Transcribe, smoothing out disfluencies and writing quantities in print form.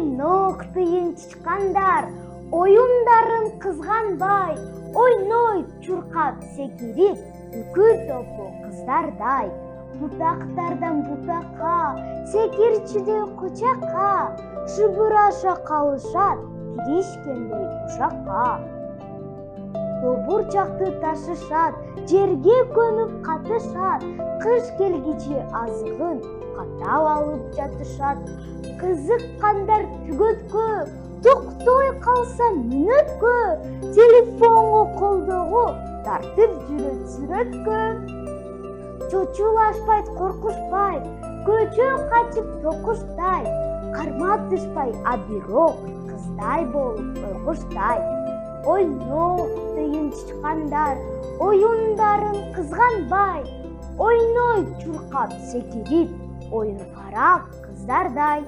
ойнок тыйынчычкандар, оюндарын кызганбай, ойнойт чуркап секирип, үкү топу кыздардай. Бутактардан бутакка, секирчиде кучакка, шыбыраша калышат, киришкендей ушакка. Тобурчакты ташышат, жерге көмүп катышат, кыш келгиче азыгын катап алып жатышат. Кызыккандар түгөткө, токтой калса мүнөткө, телефонго колдогу тартып жүрөт сүрөткө. Чочулашпайт, коркушпайт, көчө качып токуштай, карматышпай, а бирок кыздай болуп ойгуштай. Ойнок тыйынчычкандар, оюндарын кызганбай, ойнойт чуркап секирип, оюн карап кыздардай.